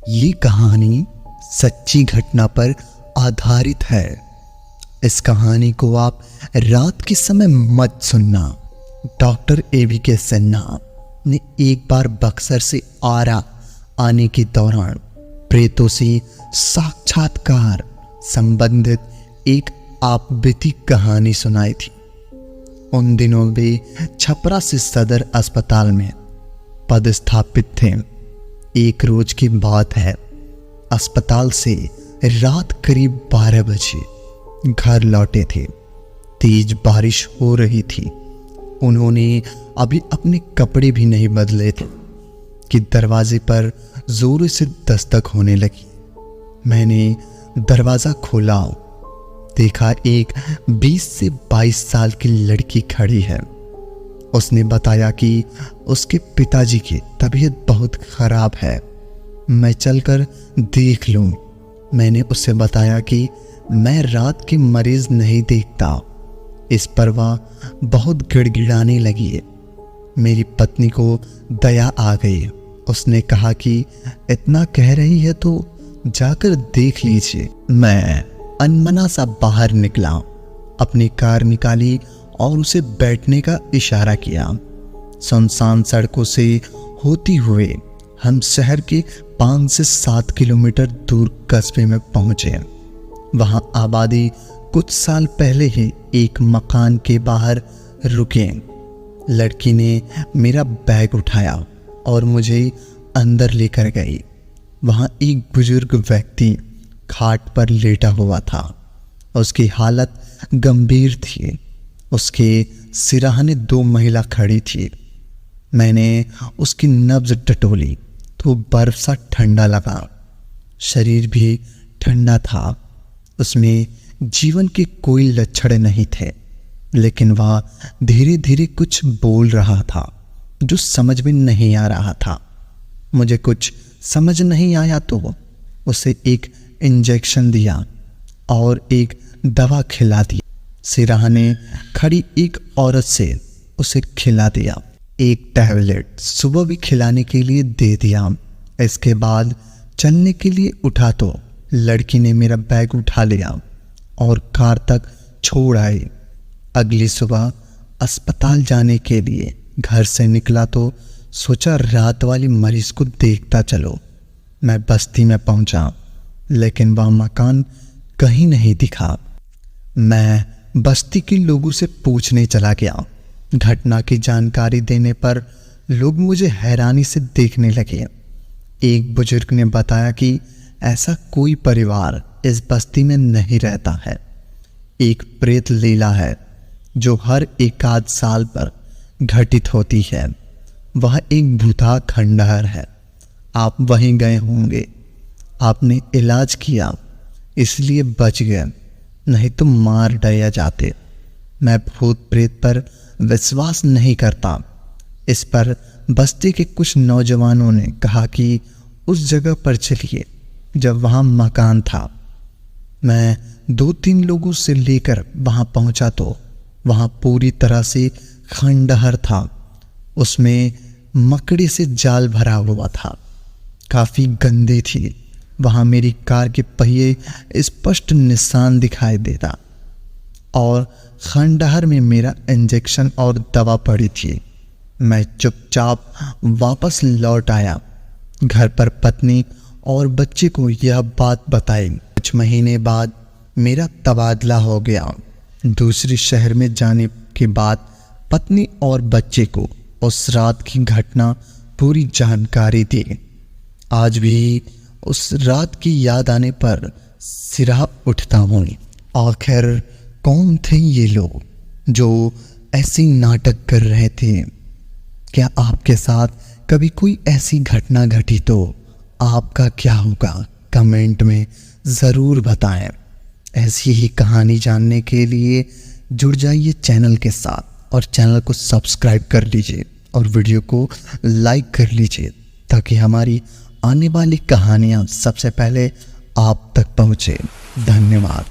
ये कहानी सच्ची घटना पर आधारित है। इस कहानी को आप रात के समय मत सुनना। डॉक्टर AVK सिन्हा ने एक बार बक्सर से आरा आने के दौरान प्रेतों से साक्षात्कार संबंधित एक आपबीती कहानी सुनाई थी। उन दिनों वे छपरा से सदर अस्पताल में पदस्थापित थे। एक रोज की बात है, अस्पताल से रात करीब 12 बजे घर लौटे थे। तेज बारिश हो रही थी। उन्होंने अभी अपने कपड़े भी नहीं बदले थे कि दरवाजे पर जोर से दस्तक होने लगी। मैंने दरवाजा खोला, देखा एक 20 से 22 साल की लड़की खड़ी है। उसने बताया कि उसके पिताजी की तबीयत बहुत खराब है, मैं चलकर देख लूं। मैंने उससे बताया कि मैं रात के मरीज नहीं देखता। इस पर वह बहुत गिड़गिड़ाने लगी। मेरी पत्नी को दया आ गई। उसने कहा कि इतना कह रही है तो जाकर देख लीजिए। मैं अनमना सा बाहर निकला, अपनी कार निकाली और उसे बैठने का इशारा किया। सुनसान सड़कों से होती हुए हम शहर के 5 से 7 किलोमीटर दूर कस्बे में पहुंचे। वहां आबादी कुछ साल पहले ही एक मकान के बाहर रुके। लड़की ने मेरा बैग उठाया और मुझे अंदर लेकर गई। वहां एक बुजुर्ग व्यक्ति खाट पर लेटा हुआ था। उसकी हालत गंभीर थी। उसके सिरहाने 2 महिला खड़ी थी। मैंने उसकी नब्ज टटोली तो बर्फ सा ठंडा लगा। शरीर भी ठंडा था। उसमें जीवन के कोई लक्षण नहीं थे, लेकिन वह धीरे धीरे कुछ बोल रहा था जो समझ में नहीं आ रहा था। मुझे कुछ समझ नहीं आया तो उसे एक इंजेक्शन दिया और एक दवा खिला दी। सिरहाने खड़ी एक औरत से उसे खिला दिया। एक टैबलेट सुबह भी खिलाने के लिए दे दिया। इसके बाद चलने के लिए उठा तो लड़की ने मेरा बैग उठा लिया और कार तक छोड़ आई। अगली सुबह अस्पताल जाने के लिए घर से निकला तो सोचा रात वाली मरीज को देखता चलो। मैं बस्ती में पहुंचा, लेकिन वह मकान कहीं नहीं दिखा। मैं बस्ती के लोगों से पूछने चला गया। घटना की जानकारी देने पर लोग मुझे हैरानी से देखने लगे। एक बुजुर्ग ने बताया कि ऐसा कोई परिवार इस बस्ती में नहीं रहता है। एक प्रेत लीला है जो हर एकाध साल पर घटित होती है। वह एक भूता खंडहर है। आप वहीं गए होंगे। आपने इलाज किया इसलिए बच गए, नहीं तो मार डाले जाते। मैं भूत प्रेत पर विश्वास नहीं करता। इस पर बस्ती के कुछ नौजवानों ने कहा कि उस जगह पर चलिए जब वहाँ मकान था। मैं 2-3 लोगों से लेकर वहाँ पहुँचा तो वहाँ पूरी तरह से खंडहर था। उसमें मकड़ी से जाल भरा हुआ था, काफ़ी गंदे थी। वहाँ मेरी कार के पहिए स्पष्ट निशान दिखाई देता और खंडहर में मेरा इंजेक्शन और दवा पड़ी थी। मैं चुपचाप वापस लौट आया। घर पर पत्नी और बच्चे को यह बात बताई। कुछ महीने बाद मेरा तबादला हो गया। दूसरे शहर में जाने के बाद पत्नी और बच्चे को उस रात की घटना पूरी जानकारी दी। आज भी उस रात की याद आने पर सिरहा उठता हूँ। आखिर कौन थे ये लोग जो ऐसी नाटक कर रहे थे? क्या आपके साथ कभी कोई ऐसी घटना घटी तो आपका क्या होगा? कमेंट में ज़रूर बताएं। ऐसी ही कहानी जानने के लिए जुड़ जाइए चैनल के साथ और चैनल को सब्सक्राइब कर लीजिए और वीडियो को लाइक कर लीजिए ताकि हमारी आने वाली कहानियाँ सबसे पहले आप तक पहुँचे। धन्यवाद।